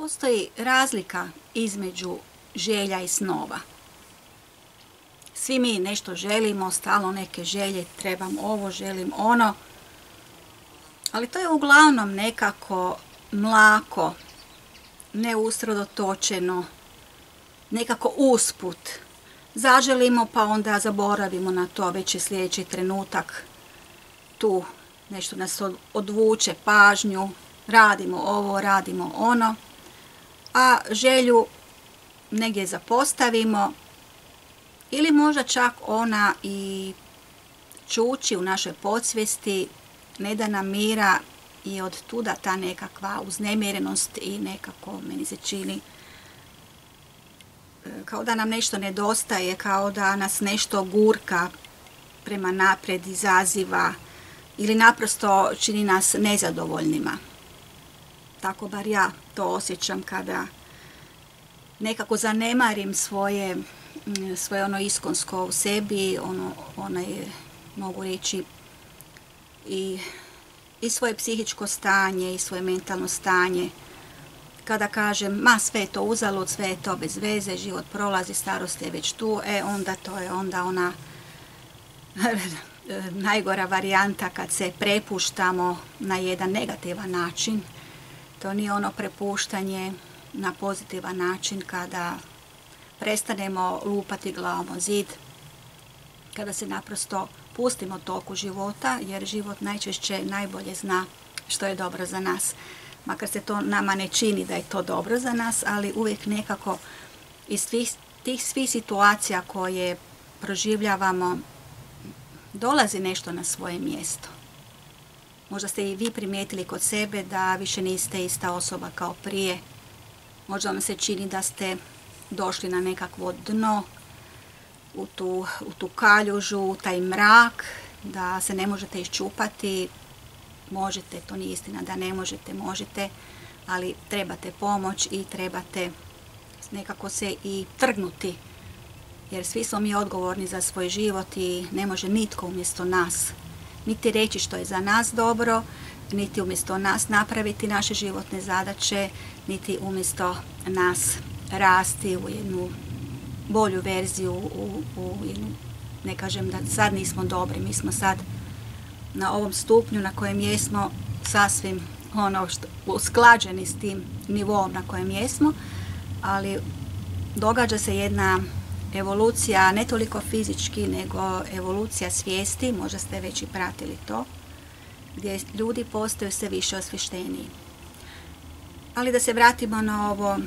Postoji razlika između želja i snova. Svi mi nešto želimo, stalno neke želje, trebam ovo, želim ono, ali to je uglavnom nekako mlako, neusredotočeno, nekako usput. Zaželimo pa onda zaboravimo na to, već je sljedeći trenutak tu, nešto nas odvuče pažnju, radimo ovo, radimo ono, a želju negdje zapostavimo ili možda čak ona i čuči u našoj podsvijesti, ne da nam mira i od tuda ta nekakva uznemirenost i nekako meni se čini kao da nam nešto nedostaje, kao da nas nešto gurka prema naprijed, izaziva ili naprosto čini nas nezadovoljnima. Tako bar ja to osjećam kada nekako zanemarim svoje ono iskonsko u sebi, onaj, mogu reći, i svoje psihičko stanje i svoje mentalno stanje. Kada kažem, ma sve je to uzalud, sve je to bez veze, život prolazi, starost je već tu, onda to je onda ona najgora varijanta kad se prepuštamo na jedan negativan način. To nije ono prepuštanje na pozitivan način kada prestanemo lupati glavom o zid, kada se naprosto pustimo toku života, jer život najčešće najbolje zna što je dobro za nas. Makar se to nama ne čini da je to dobro za nas, ali uvijek nekako iz tih svih situacija koje proživljavamo dolazi nešto na svoje mjesto. Možda ste i vi primijetili kod sebe da više niste ista osoba kao prije. Možda vam se čini da ste došli na nekakvo dno, u tu kaljužu, u taj mrak, da se ne možete iščupati. Možete, to nije istina da ne možete, možete, ali trebate pomoć i trebate nekako se i trgnuti, jer svi smo mi odgovorni za svoj život i ne može nitko umjesto nas niti reći što je za nas dobro, niti umjesto nas napraviti naše životne zadaće, niti umjesto nas rasti u jednu bolju verziju, u jednu, ne kažem da sad nismo dobri, mi smo sad na ovom stupnju na kojem jesmo sasvim usklađeni s tim nivom na kojem jesmo, ali događa se jedna evolucija, ne toliko fizički, nego evolucija svijesti, možda ste već i pratili to, gdje ljudi postaju sve više osvješteniji. Ali da se vratimo na ovo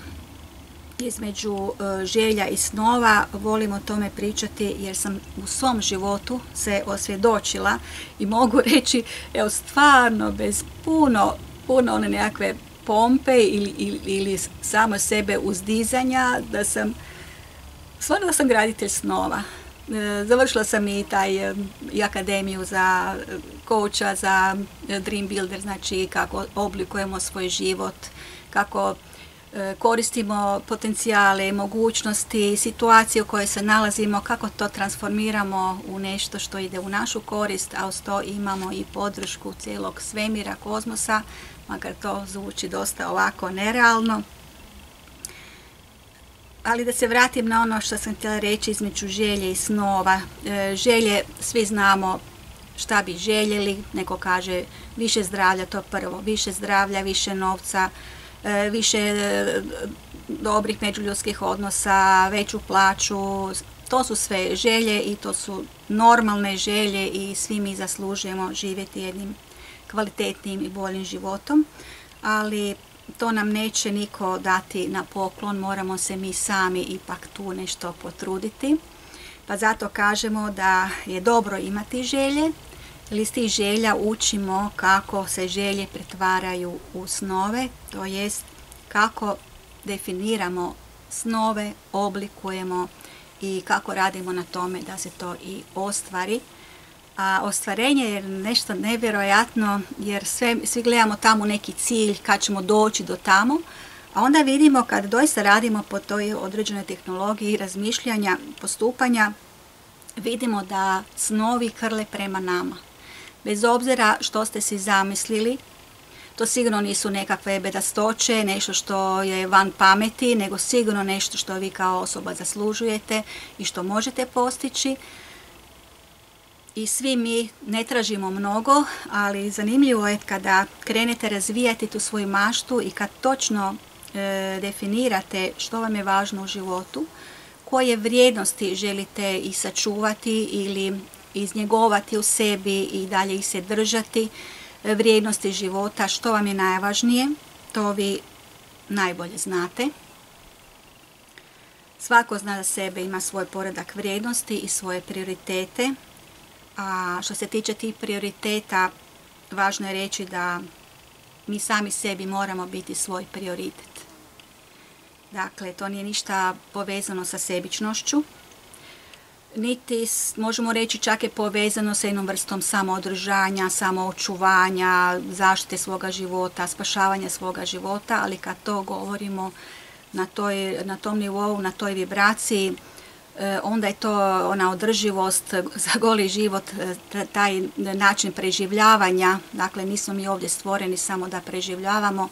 između želja i snova, volim o tome pričati jer sam u svom životu se osvjedočila i mogu reći, evo stvarno bez puno one nekakve pompe ili samo sebe uzdizanja, da sam graditelj snova. Završila sam i akademiju za coacha, za Dream Builder, znači kako oblikujemo svoj život, kako koristimo potencijale, mogućnosti, situacije u kojoj se nalazimo, kako to transformiramo u nešto što ide u našu korist, a uz to imamo i podršku cijelog svemira, kozmosa, makar to zvuči dosta ovako nerealno. Ali da se vratim na ono što sam htjela reći između želje i snova. Želje, svi znamo šta bi željeli, neko kaže više zdravlja, to prvo, više zdravlja, više novca, više dobrih međuljudskih odnosa, veću plaću, to su sve želje i to su normalne želje i svi mi zaslužujemo živjeti jednim kvalitetnim i boljim životom, ali to nam neće niko dati na poklon, moramo se mi sami ipak tu nešto potruditi. Pa zato kažemo da je dobro imati želje, jer iz tih želja učimo kako se želje pretvaraju u snove, to jest kako definiramo snove, oblikujemo i kako radimo na tome da se to i ostvari. A ostvarenje je nešto nevjerojatno jer svi gledamo tamo neki cilj kad ćemo doći do tamo, a onda vidimo kad doista radimo po toj određenoj tehnologiji razmišljanja, postupanja, vidimo da snovi hrle prema nama. Bez obzira što ste si zamislili, To sigurno nisu nekakve bedastoće, nešto što je van pameti, nego sigurno nešto što vi kao osoba zaslužujete i što možete postići. I svi mi ne tražimo mnogo, ali zanimljivo je kada krenete razvijati tu svoju maštu i kad točno definirate što vam je važno u životu, koje vrijednosti želite i sačuvati ili iznjegovati u sebi i dalje ih se držati, vrijednosti života, što vam je najvažnije, to vi najbolje znate. Svako zna za sebe, ima svoj poredak vrijednosti i svoje prioritete. A što se tiče tih prioriteta, važno je reći da mi sami sebi moramo biti svoj prioritet. Dakle, to nije ništa povezano sa sebičnošću, niti možemo reći čak je povezano sa jednom vrstom samoodržanja, samoočuvanja, zaštite svoga života, spašavanja svoga života, ali kad to govorimo na tom nivou, na toj vibraciji, onda je to ona održivost za goli život, taj način preživljavanja. Dakle, nismo mi ovdje stvoreni samo da preživljavamo.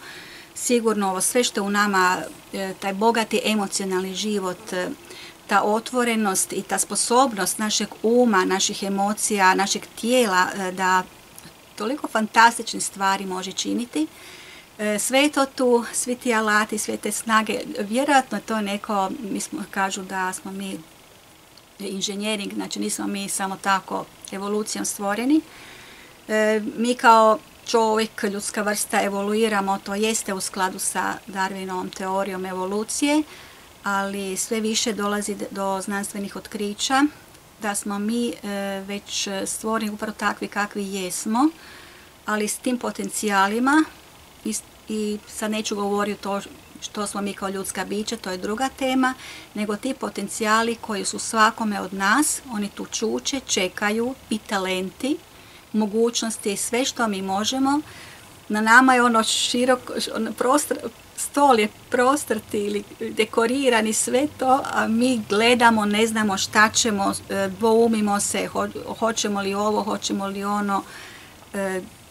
Sigurno ovo sve što u nama, taj bogati emocionalni život, ta otvorenost i ta sposobnost našeg uma, naših emocija, našeg tijela da toliko fantastičnih stvari može činiti. Sve je to tu, svi ti alati, sve te snage, vjerojatno to neko, kažu da smo mi inženjering, znači nismo mi samo tako evolucijom stvoreni. Mi kao čovjek, ljudska vrsta evoluiramo, to jeste u skladu sa Darwinovom teorijom evolucije, ali sve više dolazi do znanstvenih otkrića da smo mi već stvoreni upravo takvi kakvi jesmo, ali s tim potencijalima i sad neću govoriti to što smo mi kao ljudska bića, to je druga tema, nego ti potencijali koji su svakome od nas, oni tu čuče, čekaju i talenti, mogućnosti, sve što mi možemo. Na nama je ono širok prostor, stol je prostrti ili dekorirani, sve to, a mi gledamo, ne znamo šta ćemo, dvoumimo se, hoćemo li ovo, hoćemo li ono,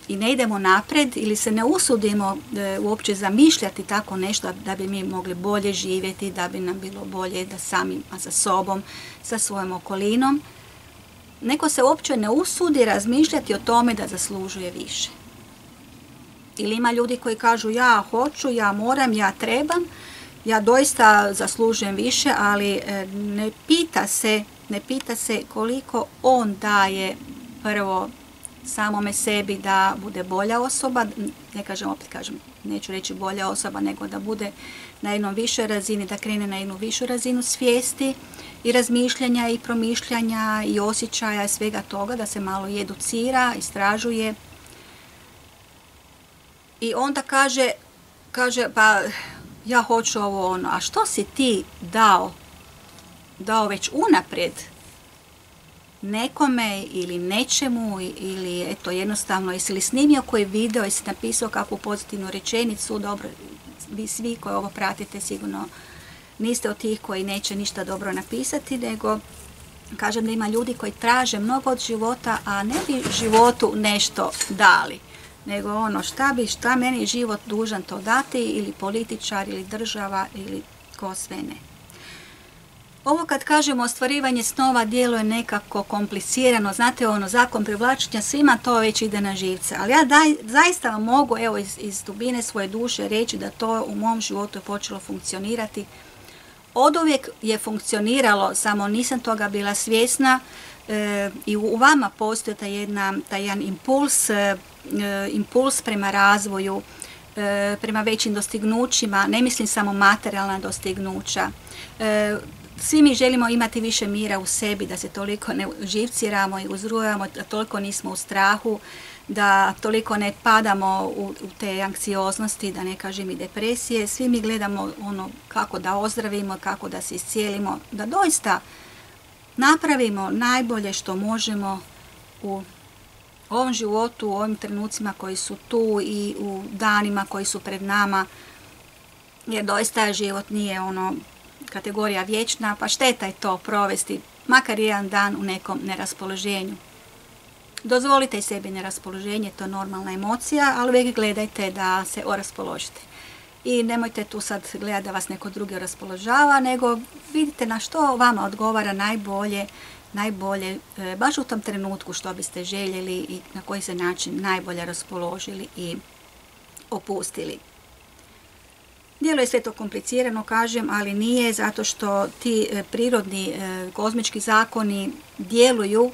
i ne idemo napred ili se ne usudimo uopće zamišljati tako nešto da bi mi mogli bolje živjeti, da bi nam bilo bolje da sami sa sobom, sa svojom okolinom. Neko se uopće ne usudi razmišljati o tome da zaslužuje više. Ili ima ljudi koji kažu ja hoću, ja moram, ja trebam, ja doista zaslužujem više, ali ne pita se koliko on daje prvo samome sebi da bude bolja osoba, neću reći bolja osoba, nego da bude na jednom višoj razini, da krene na jednu višu razinu svijesti i razmišljanja i promišljanja i osjećaja i svega toga, da se malo i educira, istražuje. I onda kaže pa ja hoću ovo ono, a što si ti dao već unaprijed nekome ili nečemu ili eto jednostavno jesi li snimio koji video, jesi napisao kakvu pozitivnu rečenicu, dobro, vi svi koji ovo pratite sigurno niste od tih koji neće ništa dobro napisati, nego kažem da ima ljudi koji traže mnogo od života, a ne bi životu nešto dali, nego ono šta meni život dužan to dati, ili političar, ili država, ili ko sve ne. Ovo kad kažemo ostvarivanje snova djeluje nekako komplicirano, znate ono zakon privlačenja, svima to već ide na živce, ali ja zaista vam mogu evo iz dubine svoje duše reći da to u mom životu je počelo funkcionirati. Oduvijek je funkcioniralo, samo nisam toga bila svjesna i u vama postoji taj jedan impuls prema razvoju, prema većim dostignućima, ne mislim samo materijalna dostignuća. Svi mi želimo imati više mira u sebi, da se toliko ne živciramo i uzrujamo, da toliko nismo u strahu, da toliko ne padamo u te anksioznosti, da ne kažem i depresije. Svi mi gledamo ono kako da ozdravimo, kako da se iscijelimo, da doista napravimo najbolje što možemo u ovom životu, u ovim trenucima koji su tu i u danima koji su pred nama, jer doista život nije ono kategorija vječna, pa šteta je to provesti makar jedan dan u nekom neraspoloženju. Dozvolite sebi neraspoloženje, to je normalna emocija, ali uvijek gledajte da se oraspoložite. I nemojte tu sad gledati da vas neko drugi raspoložava, nego vidite na što vama odgovara najbolje, baš u tom trenutku što biste željeli i na koji se način najbolje raspoložili i opustili. Djeluje sve to komplicirano, kažem, ali nije, zato što ti prirodni kozmički zakoni djeluju,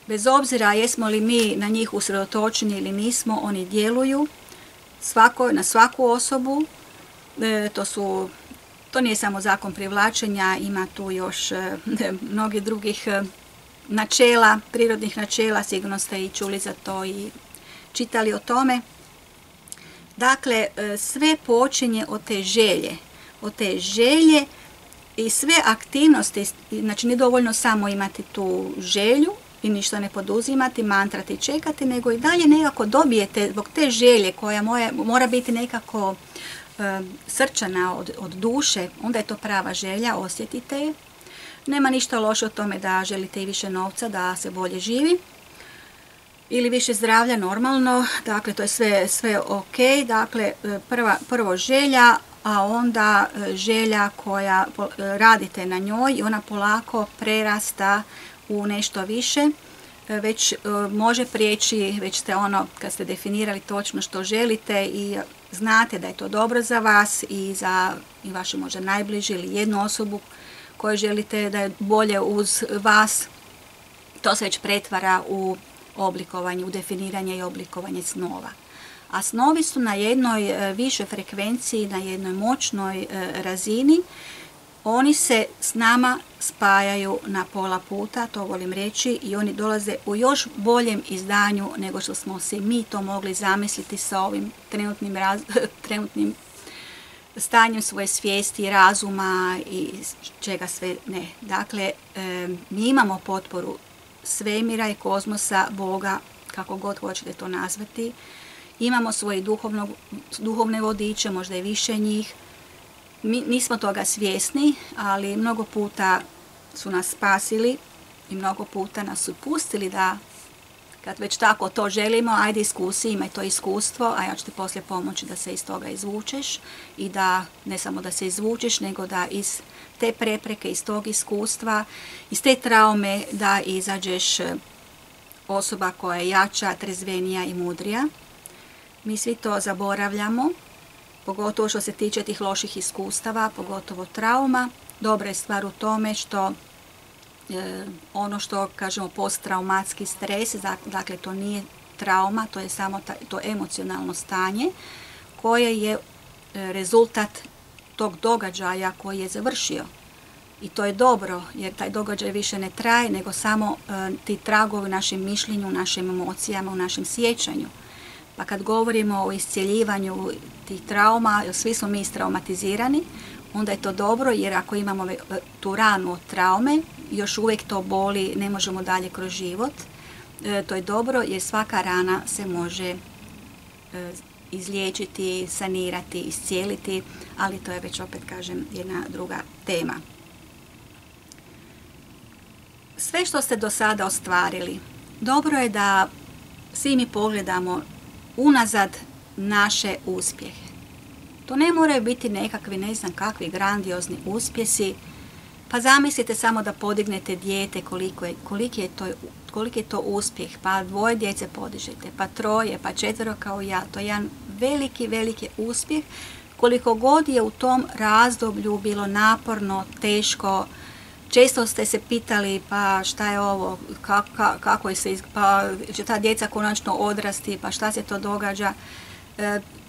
bez obzira jesmo li mi na njih usredotočeni ili nismo, oni djeluju na svaku osobu. To nije samo zakon privlačenja, ima tu još mnogi drugih načela, prirodnih načela, sigurno ste i čuli za to i čitali o tome. Dakle, sve počinje od te želje i sve aktivnosti, znači nije dovoljno samo imati tu želju i ništa ne poduzimati, mantrati i čekati, nego i dalje nekako dobijete zbog te želje koja mora biti nekako srčana od duše, onda je to prava želja, osjetite je. Nema ništa loše o tome da želite i više novca, da se bolje živi. Ili više zdravlja, normalno, dakle to je sve ok, dakle prvo želja, a onda želja koja radite na njoj i ona polako prerasta u nešto više, već može prijeći, već ste kad ste definirali točno što želite i znate da je to dobro za vas i za vaše možda najbliži ili jednu osobu koju želite da je bolje uz vas, to se već pretvara u oblikovanje, u definiranje i oblikovanje snova. A snovi su na jednoj višoj frekvenciji, na jednoj moćnoj razini. Oni se s nama spajaju na pola puta, to volim reći, i oni dolaze u još boljem izdanju nego što smo se mi to mogli zamisliti sa ovim trenutnim stanjem svoje svijesti, razuma i čega sve ne. Dakle, mi imamo potporu svemira i kozmosa, Boga, kako god hoćete to nazvati. Imamo svoje duhovne vodiče, možda i više njih. Mi nismo toga svjesni, ali mnogo puta su nas spasili i mnogo puta nas su pustili da, kad već tako to želimo, ajde iskusi, imaj to iskustvo, a ja ću ti poslije pomoći da se iz toga izvučeš i da ne samo da se izvučeš, nego da iz te prepreke, iz tog iskustva, iz te traume da izađeš osoba koja je jača, trezvenija i mudrija. Mi svi to zaboravljamo, pogotovo što se tiče tih loših iskustava, pogotovo trauma. Dobra je stvar u tome što ono što kažemo posttraumatski stres, dakle to nije trauma, to je samo to emocionalno stanje koje je rezultat tog događaja koji je završio. I to je dobro, jer taj događaj više ne traje, nego samo ti tragovi u našem mišljenju, u našim emocijama, u našem sjećanju. Pa kad govorimo o iscjeljivanju tih trauma, jer svi smo mi istraumatizirani, onda je to dobro, jer ako imamo tu ranu od traume, još uvijek to boli, ne možemo dalje kroz život. To je dobro, jer svaka rana se može izliječiti, sanirati, iscijeliti, ali to je već opet, kažem, jedna druga tema. Sve što ste do sada ostvarili, dobro je da svi mi pogledamo unazad naše uspjehe. To ne moraju biti nekakvi, ne znam kakvi grandiozni uspjesi. Pa zamislite samo da podignete dijete, koliki je to uspjeh, pa 2 djece podižete, pa 3, pa 4 kao ja. To je jedan veliki, veliki uspjeh. Koliko god je u tom razdoblju bilo naporno, teško, često ste se pitali pa šta je ovo, kako je pa će ta djeca konačno odrasti, pa šta se to događa.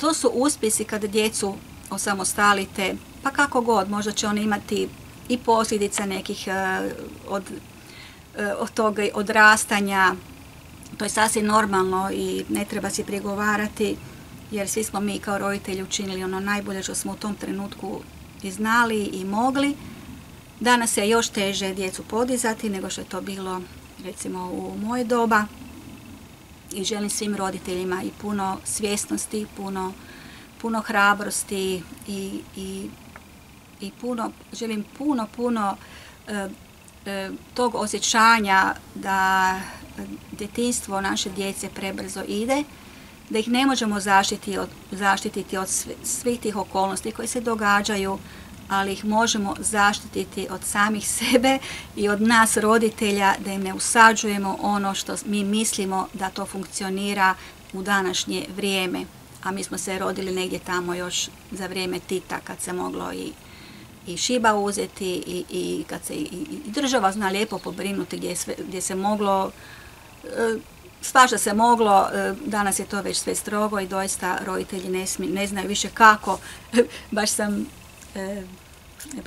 To su uspjesi kada djecu osamostalite, pa kako god, možda će oni imati i posljedica nekih od toga odrastanja. To je sasvim normalno i ne treba si prigovarati, jer svi smo mi kao roditelji učinili ono najbolje što smo u tom trenutku i znali i mogli. Danas je još teže djecu podizati nego što je to bilo recimo u moje doba. I želim svim roditeljima i puno svjesnosti, puno hrabrosti i želim puno tog osjećanja da djetinjstvo naše djece prebrzo ide, da ih ne možemo zaštititi od svih tih okolnosti koje se događaju, ali ih možemo zaštititi od samih sebe i od nas roditelja, da im ne usađujemo ono što mi mislimo da to funkcionira u današnje vrijeme. A mi smo se rodili negdje tamo još za vrijeme Tita, kad se moglo i šiba uzeti i kad se i država zna lijepo pobrinuti gdje se moglo, svašta se moglo. Danas je to već sve strogo i doista roditelji ne znaju više kako. Baš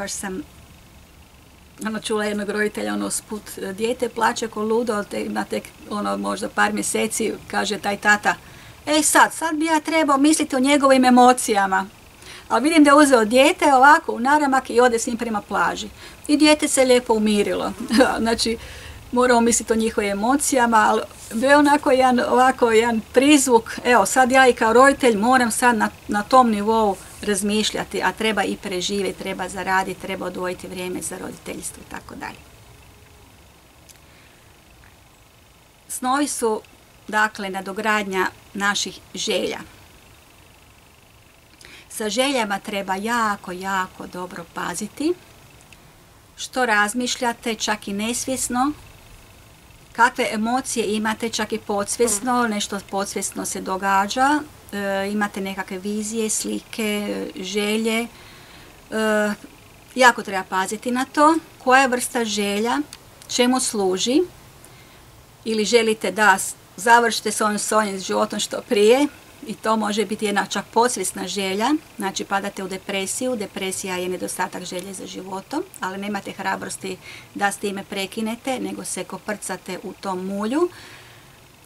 sam čula jednog roditelja usput, dijete plače ko ludo, na tek možda par mjeseci, kaže taj tata, sad bi ja trebao misliti o njegovim emocijama. Ali vidim da je uzeo dijete ovako u naramak i ode s njim prema plaži. I dijete se lijepo umirilo. Znači, moramo misliti o njihovim emocijama, ali bio onako jedan prizvuk, evo sad ja i kao roditelj moram sad na tom nivou razmišljati, a treba i preživjeti, treba zaraditi, treba odvojiti vrijeme za roditeljstvo i tako dalje. Snovi su, dakle, nadogradnja naših želja. Sa željama treba jako, jako dobro paziti što razmišljate, čak i nesvjesno, kakve emocije imate, čak i podsvjesno, nešto podsvjesno se događa, imate nekakve vizije, slike, želje. Jako treba paziti na to, koja vrsta želja, čemu služi, ili želite da završite s ovim životom što prije, i to može biti jedna čak podsvjesna želja, znači padate u depresiju, depresija je nedostatak želje za životom, ali nemate hrabrosti da s time prekinete, nego se koprcate u tom mulju.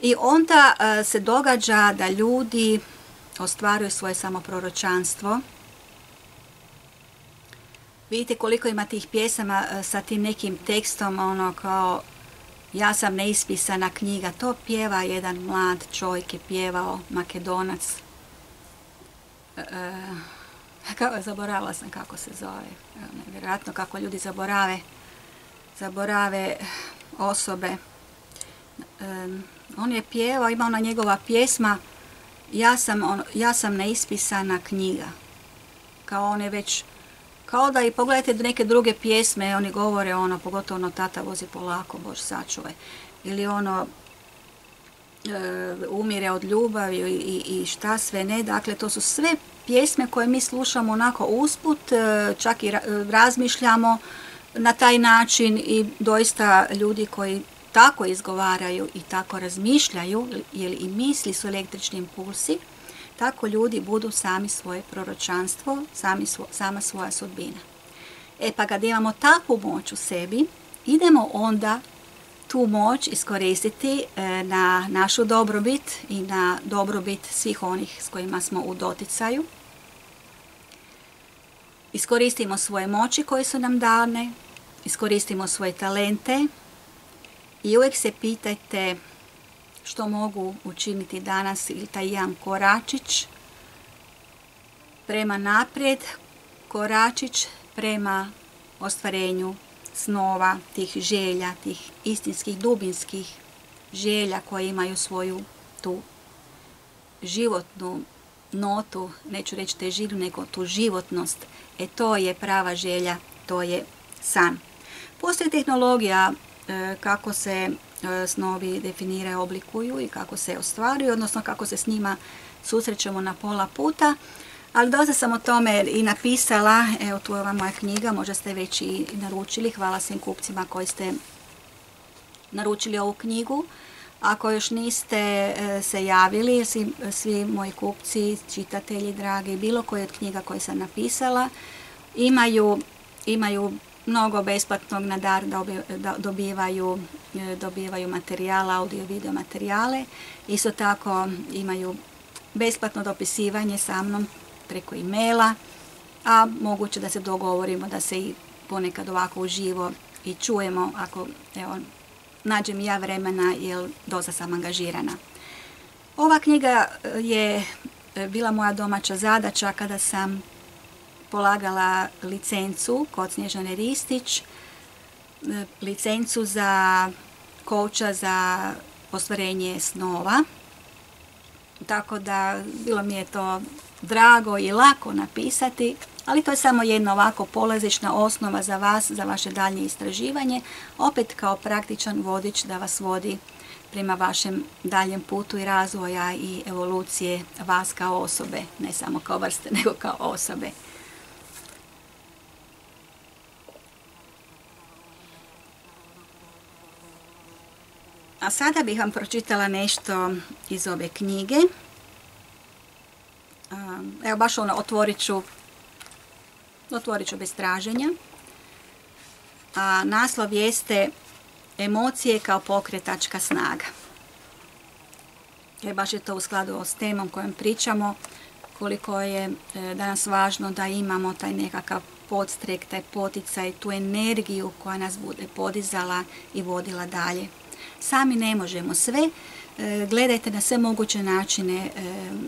I onda se događa da ljudi ostvaruju svoje samoproročanstvo. Vidite koliko ima tih pjesama sa tim nekim tekstom, kao ja sam neispisana knjiga. To pjeva jedan mlad čovjek, je pjevao, Makedonac. Zaboravila sam kako se zove. Nevjerojatno kako ljudi zaborave osobe. On je pjevao, ima ona njegova pjesma ja sam neispisana knjiga. Kao on je već, kao da i pogledajte neke druge pjesme, oni govore pogotovo tata vozi polako, Bož sačuvaj. Ili umire od ljubavi i šta sve ne. Dakle, to su sve pjesme koje mi slušamo onako usput, čak i razmišljamo na taj način i doista ljudi koji tako izgovaraju i tako razmišljaju, jer i misli su električni impulsi, tako ljudi budu sami svoje proročanstvo, sama svoja sudbina. Pa kad imamo takvu moć u sebi, idemo onda tu moć iskoristiti na našu dobrobit i na dobrobit svih onih s kojima smo u doticaju. Iskoristimo svoje moći koje su nam dane, iskoristimo svoje talente i uvijek se pitajte što mogu učiniti danas ili taj jedan koračić prema naprijed, koračić prema ostvarenju snova, tih želja, tih istinskih, dubinskih želja koje imaju svoju tu životnu notu, neću reći težinu, nego tu životnost. To je prava želja, to je san. Postoji tehnologija kako se snovi definiraju, oblikuju i kako se ostvaruju, odnosno kako se s njima susrećemo na pola puta. Ali dosta sam o tome i napisala, evo tu je ova moja knjiga, možda ste već i naručili, hvala svim kupcima koji ste naručili ovu knjigu. Ako još niste se javili, svi moji kupci, čitatelji dragi, bilo koje od knjiga koje sam napisala, imaju mnogo besplatnog na dar, dobivaju materijala, audio i video materijale. Isto tako imaju besplatno dopisivanje sa mnom preko e-maila, a moguće da se dogovorimo da se i ponekad ovako uživo i čujemo ako nađem ja vremena jer dosta sam angažirana. Ova knjiga je bila moja domaća zadaća kada sam polagala licencu kod Snježane Ristić. licencu za kouča za ostvarenje snova. Tako da bilo mi je to drago i lako napisati, ali to je samo jedna ovako polazišna osnova za vas, za vaše daljnje istraživanje, opet kao praktičan vodič da vas vodi prema vašem daljem putu i razvoja i evolucije vas kao osobe, ne samo kao vrste, nego kao osobe. A sada bih vam pročitala nešto iz ove knjige. Evo baš otvorit ću bez traženja. Naslov jeste Emocije kao pokretačka snaga. Baš je to u skladu s temom kojom pričamo, koliko je danas važno da imamo taj nekakav podstrek, taj poticaj, tu energiju koja nas bude podizala i vodila dalje. Sami ne možemo sve, gledajte na sve moguće načine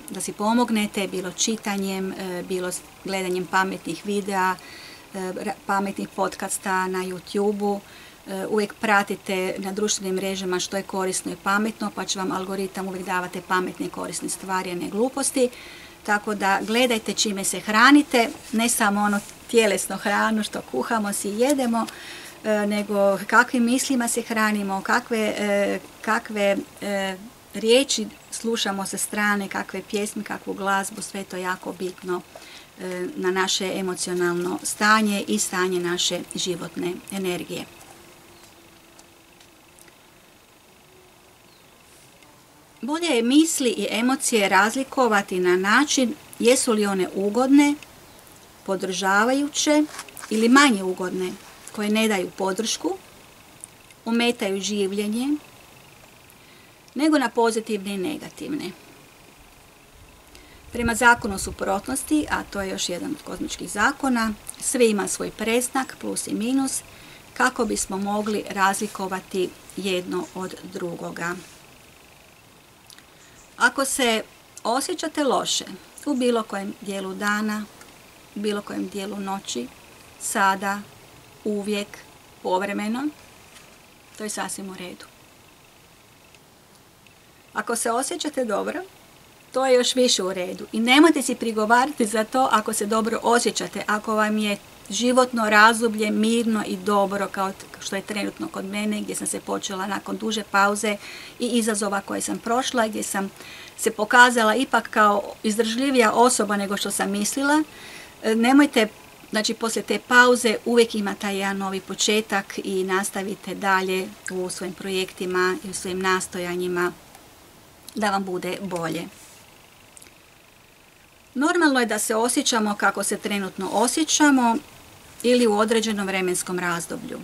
da si pomognete, bilo čitanjem, bilo gledanjem pametnih videa, pametnih podcasta na YouTube-u. Uvijek pratite na društvenim mrežama što je korisno i pametno, pa će vam algoritam uvijek davati pametne i korisne stvari, a ne gluposti. Tako da gledajte čime se hranite, ne samo ono tjelesno hranu što kuhamo si i jedemo, nego kakvim mislima se hranimo, kakve riječi slušamo sa strane, kakve pjesme, kakvu glazbu, sve to jako bitno na naše emocionalno stanje i stanje naše životne energije. Bolje je misli i emocije razlikovati na način jesu li one ugodne, podržavajuće ili manje ugodne, koje ne daju podršku, ometaju življenje, nego na pozitivne i negativne. Prema zakonu suprotnosti, a to je još jedan od kozmičkih zakona, sve ima svoj predznak, plus i minus, kako bismo mogli razlikovati jedno od drugoga. Ako se osjećate loše u bilo kojem dijelu dana, u bilo kojem dijelu noći, sada, uvijek, povremeno, to je sasvim u redu. Ako se osjećate dobro, to je još više u redu. I nemojte si prigovarati za to ako se dobro osjećate, ako vam je životno razdoblje mirno i dobro, kao što je trenutno kod mene, gdje sam se počela nakon duže pauze i izazova koje sam prošla, gdje sam se pokazala ipak kao izdržljivija osoba nego što sam mislila. Nemojte, znači poslije te pauze uvijek ima taj jedan novi početak i nastavite dalje u svojim projektima i u svojim nastojanjima da vam bude bolje. Normalno je da se osjećamo kako se trenutno osjećamo ili u određenom vremenskom razdoblju.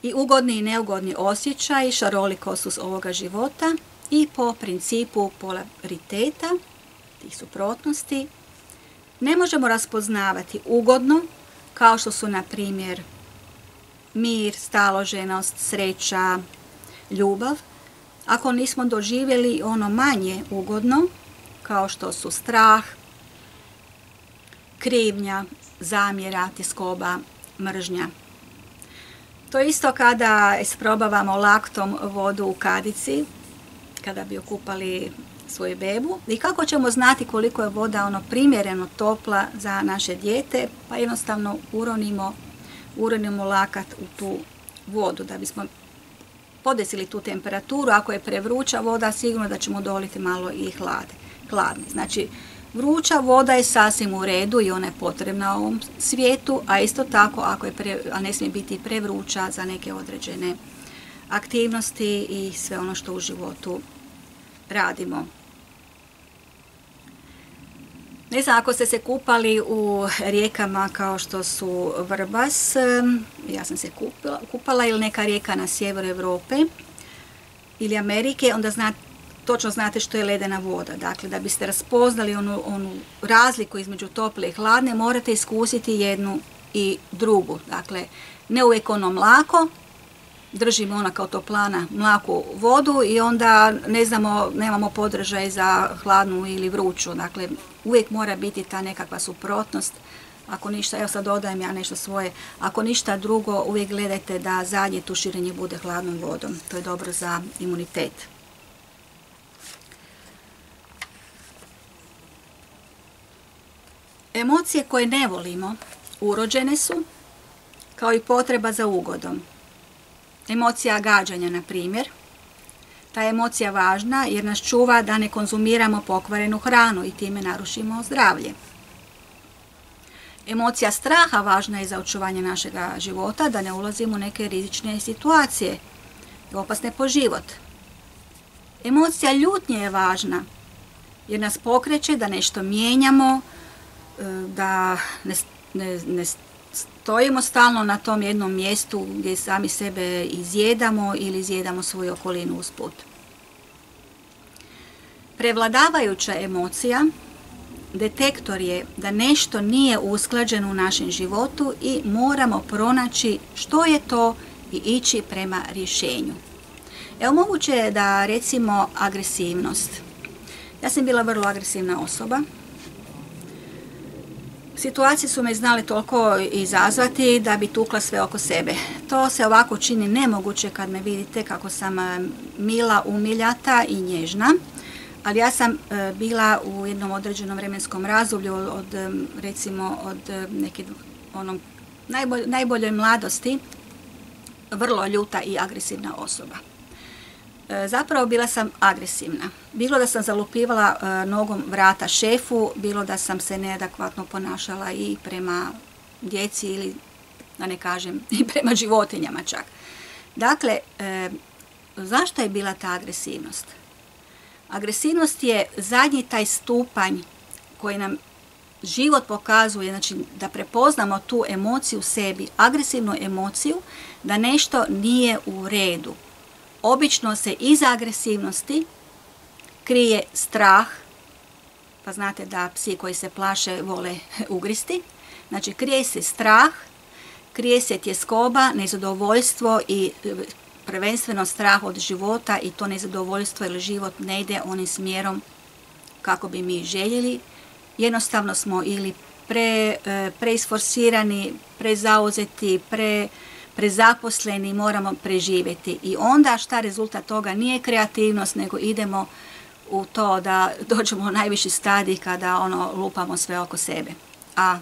I ugodni i neugodni osjećaji šaroliko su ovoga života i po principu polariteta, tih suprotnosti, ne možemo raspoznavati ugodno, kao što su, na primjer, mir, staloženost, sreća, ljubav, ako nismo doživjeli ono manje ugodno, kao što su strah, krivnja, zamjera, tjeskoba, mržnja. To je isto kada isprobavamo laktom vodu u kadici, kada bi okupali svoju bebu. I kako ćemo znati koliko je voda primjereno topla za naše dijete? Pa jednostavno uronimo lakat u tu vodu da bismo podesili tu temperaturu. Ako je prevruća voda, sigurno da ćemo doliti malo i hladne. Znači, vruća voda je sasvim u redu i ona je potrebna u ovom svijetu, a isto tako a ne smije biti prevruća za neke određene aktivnosti i sve ono što u životu radimo. Ne znam, ako ste se kupali u rijekama kao što su Vrbas, ja sam se kupala, ili neka rijeka na sjeveru Europe ili Amerike, onda točno znate što je ledena voda. Dakle, da biste raspoznali onu razliku između tople i hladne, morate iskusiti jednu i drugu. Dakle, ne uvijek ono mlako, držimo ona kao toplana mlaku vodu i onda nemamo podržaj za hladnu ili vruću. Dakle, uvijek mora biti ta nekakva suprotnost Ako ništa, evo sad dodajem ja nešto svoje, ako ništa drugo, uvijek gledajte da zadnje tuširanje bude hladnom vodom. To je dobro za imunitet. Emocije koje ne volimo urođene su, kao i potreba za ugodom. Emocija gađanja, na primjer. Ta je emocija važna jer nas čuva da ne konzumiramo pokvarenu hranu i time narušimo zdravlje. Emocija straha važna je za očuvanje našega života, da ne ulazimo u neke rizične situacije i opasne po život. Emocija ljutnje je važna jer nas pokreće da nešto mijenjamo, da ne stojimo stalno na tom jednom mjestu gdje sami sebe izjedamo ili izjedamo svoju okolinu usput. Prevladavajuća emocija detektor je da nešto nije usklađeno u našem životu i moramo pronaći što je to i ići prema rješenju. Evo, moguće je da, recimo, agresivnost. Ja sam bila vrlo agresivna osoba. Situacije su me znale toliko izazvati da bi tukla sve oko sebe. To se ovako čini nemoguće kad me vidite kako sam mila, umiljata i nježna. Ali ja sam bila u jednom određenom vremenskom razdoblju od neke najboljoj mladosti vrlo ljuta i agresivna osoba. Zapravo bila sam agresivna. Bilo da sam zalupivala nogom vrata šefu, bilo da sam se neadekvatno ponašala i prema djeci ili, da ne kažem, i prema životinjama čak. Dakle, zašto je bila ta agresivnost? Agresivnost je zadnji taj stupanj koji nam život pokazuje, znači da prepoznamo tu emociju u sebi, agresivnu emociju, da nešto nije u redu. Obično se iza agresivnosti krije strah, pa znate da psi koji se plaše vole ugristi. Znači, krije se strah, krije se tjeskoba, nezadovoljstvo i prvenstveno strah od života i to nezadovoljstvo jer život ne ide onim smjerom kako bi mi željeli. Jednostavno smo ili preisforsirani, prezauzeti, prezaposleni, moramo preživjeti. I onda šta rezultat toga nije kreativnost, nego idemo u to da dođemo u najviši stadij kada lupamo sve oko sebe. A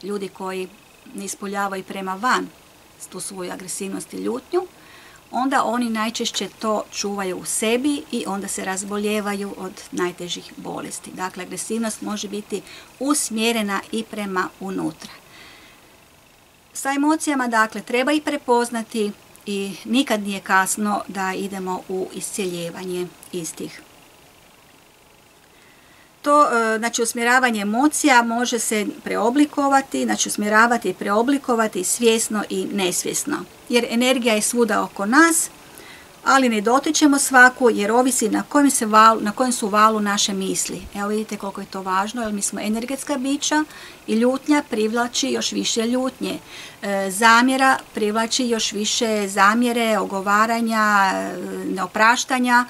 ljudi koji ne ispoljavaju prema van tu svoju agresivnost i ljutnju, onda oni najčešće to čuvaju u sebi i onda se razboljevaju od najtežih bolesti. Dakle, agresivnost može biti usmjerena i prema unutra. Sa emocijama, dakle, treba ih prepoznati i nikad nije kasno da idemo u iscjeljevanje istih. To, znači, usmjeravanje emocija može se preoblikovati, znači usmjeravati i preoblikovati svjesno i nesvjesno. Jer energija je svuda oko nas, ali ne dotičemo svaku jer ovisi na kojem su valu naše misli. Evo vidite koliko je to važno, jer mi smo energetska bića i ljutnja privlači još više ljutnje. Zamjera privlači još više zamjere, ogovaranja, neopraštanja.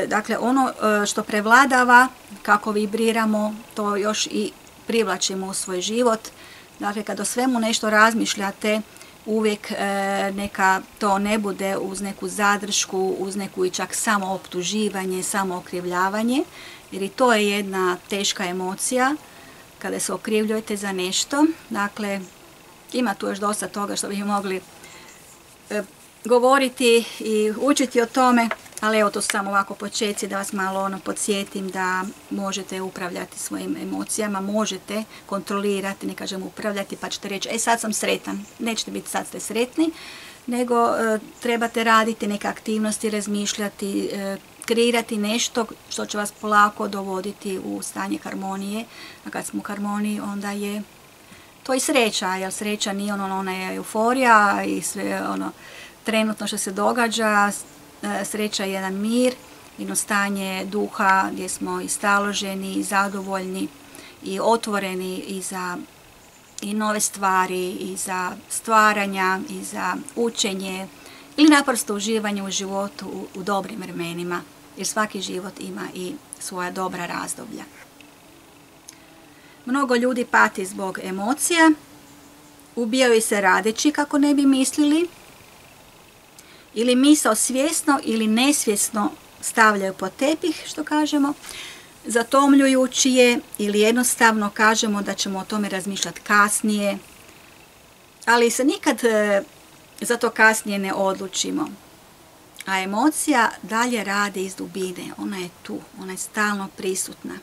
Dakle, ono što prevladava, kako vibriramo, to još i privlačimo u svoj život. Dakle, kad o svemu nešto razmišljate, uvijek neka to ne bude uz neku zadršku, uz neku i čak samo optuživanje, samo okrivljavanje, jer i to je jedna teška emocija kada se okrivljujete za nešto. Dakle, ima tu još dosta toga što bi mogli govoriti i učiti o tome, ali evo to su samo ovako počeci da vas malo podsjetim da možete upravljati svojim emocijama, možete kontrolirati, ne kažem upravljati pa ćete reći sad sam sretan. Nećete biti sad ste sretni, nego trebate raditi neke aktivnosti, razmišljati, kreirati nešto što će vas polako dovoditi u stanje harmonije, a kad smo u harmoniji onda je to i sreća, jer sreća nije ona je euforija i sve trenutno što se događa. Sreća je jedan mir, jedno stanje duha gdje smo i staloženi, i zadovoljni, i otvoreni i za i nove stvari, i za stvaranja, i za učenje, ili naprosto uživanje u životu u dobrim vremenima, jer svaki život ima i svoja dobra razdoblja. Mnogo ljudi pati zbog emocija, ubijaju se radeći kako ne bi mislili, ili misao svjesno ili nesvjesno stavljaju pod tepih, što kažemo, zatomljujući je, ili jednostavno kažemo da ćemo o tome razmišljati kasnije, ali se nikad za to kasnije ne odlučimo. A emocija dalje radi iz dubine, ona je tu, ona je stalno prisutna.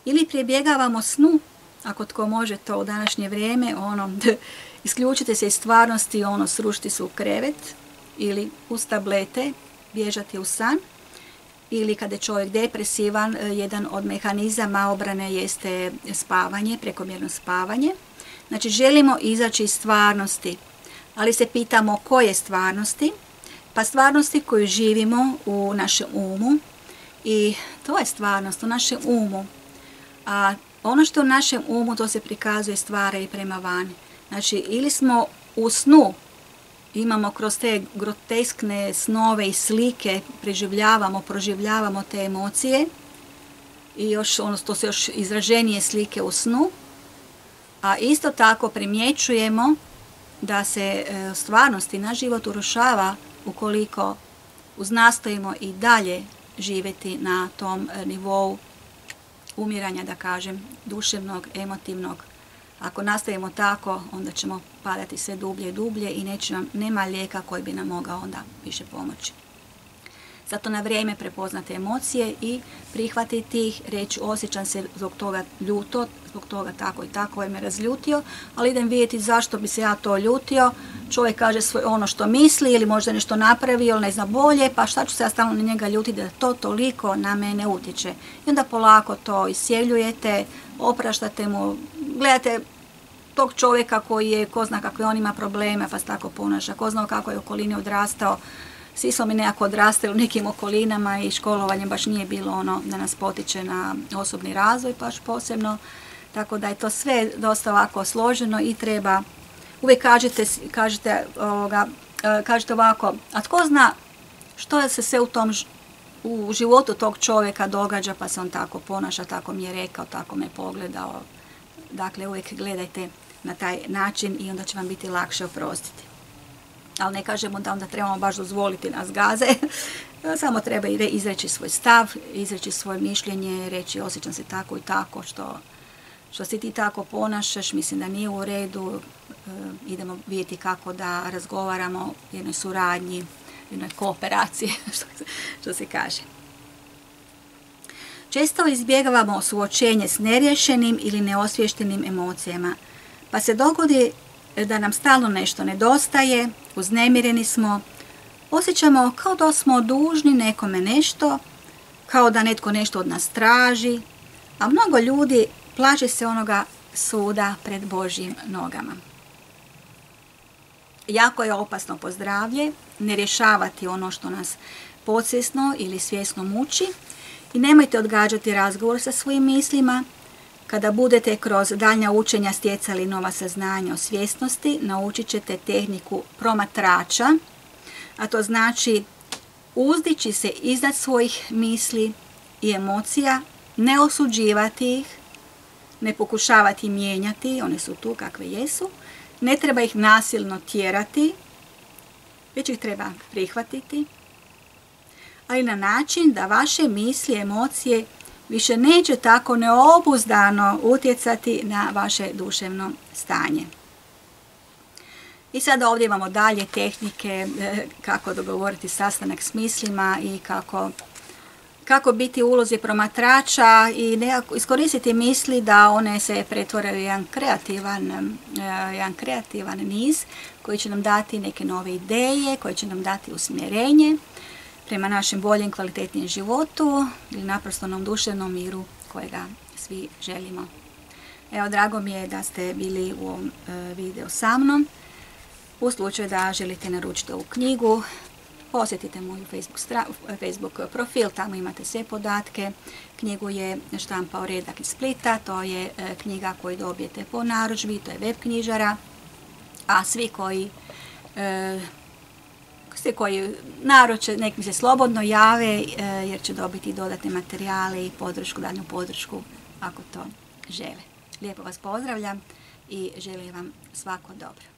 Ili pribjegavamo snu, ako tko može to u današnje vrijeme, isključite se iz stvarnosti, srušiti se u krevet, ili uz tablete, bježati u san, ili kada je čovjek depresivan, jedan od mehanizama obrane jeste spavanje, prekomjerno spavanje. Znači, želimo izaći iz stvarnosti, ali se pitamo koje stvarnosti? Pa stvarnosti koju živimo u našem umu, i to je stvarnost u našem umu. A ono što u našem umu, to se prikazuje, stvara i prema vani. Znači, ili smo u snu, imamo kroz te groteskne snove i slike, proživljavamo te emocije, i to su još izraženije slike u snu, a isto tako primjećujemo da se stvarnosti naš život urušava ukoliko uznastojimo i dalje živjeti na tom nivou umiranja, da kažem, duševnog, emotivnog. Ako nastavimo tako, onda ćemo padati sve dublje i dublje i nema lijeka koji bi nam mogao onda više pomoći. Zato na vrijeme prepoznate emocije i prihvatiti ih, reći osjećam se zbog toga ljuto, zbog toga tako i tako je me razljutio, ali idem vidjeti zašto bi se ja to ljutio. Čovjek kaže ono što misli ili možda nešto napravio ili ne zna bolje, pa šta ću se ja stalno na njega ljutiti da to toliko na mene utječe. I onda polako to isjeljujete, opraštate mu, gledate tog čovjeka koji je, ko zna kakve on ima probleme pa se tako ponaša, ko zna kako je u okolini odrastao. Svi smo mi nekako odrastali u nekim okolinama i školovanje baš nije bilo da nas potiče na osobni razvoj baš posebno. Tako da je to sve dosta ovako složeno i treba, uvijek kažete ovako, a tko zna što se sve u životu tog čovjeka događa pa se on tako ponaša, tako mi je rekao, tako me pogledao. Dakle, uvijek gledajte na taj način i onda će vam biti lakše oprostiti. Ali ne kažemo da onda trebamo baš dozvoliti nas gaze, samo treba izreći svoj stav, izreći svoje mišljenje, reći osjećam se tako i tako, što se ti tako ponašaš, mislim da nije u redu, idemo vidjeti kako da razgovaramo o jednoj suradnji, jednoj kooperaciji, što se kaže. Često izbjegavamo suočenje s neriješenim ili neosviještenim emocijama, pa se dogodi da nam stalno nešto nedostaje, uznemireni smo, osjećamo kao da smo dužni nekome nešto, kao da netko nešto od nas traži, a mnogo ljudi plaše se onoga suda pred Božjim nogama. Jako je opasno po zdravlje ne rješavati ono što nas podsvjesno ili svjesno muči i nemojte odgađati razgovor sa svojim mislima. Kada budete kroz daljnja učenja stjecali nova saznanja o svjesnosti, naučit ćete tehniku promatrača, a to znači uzdići se iznad svojih misli i emocija, ne osuđivati ih, ne pokušavati mijenjati, one su tu kakve jesu, ne treba ih nasilno tjerati, već ih treba prihvatiti, ali na način da vaše misli i emocije više neće tako neobuzdano utjecati na vaše duševno stanje. I sada ovdje imamo dalje tehnike kako dogovoriti sastanak s mislima i kako biti u ulozi promatrača i iskoristiti misli da one se pretvore u jedan kreativan niz koji će nam dati neke nove ideje, koji će nam dati usmjerenje prema našem boljem, kvalitetnijem životu ili naprosto onom duševnom miru kojega svi želimo. Evo, drago mi je da ste bili u ovom videu sa mnom. U slučaju da želite naručiti ovu knjigu, posjetite moju Facebook profil, tamo imate sve podatke. Knjigu je štampao Redak iz Splita, to je knjiga koju dobijete po narudžbi, to je web knjižara, a svi koji naruče, nek mi se slobodno jave jer će dobiti dodatne materijale i daljnju podršku ako to žele. Lijepo vas pozdravljam i želim vam svako dobro.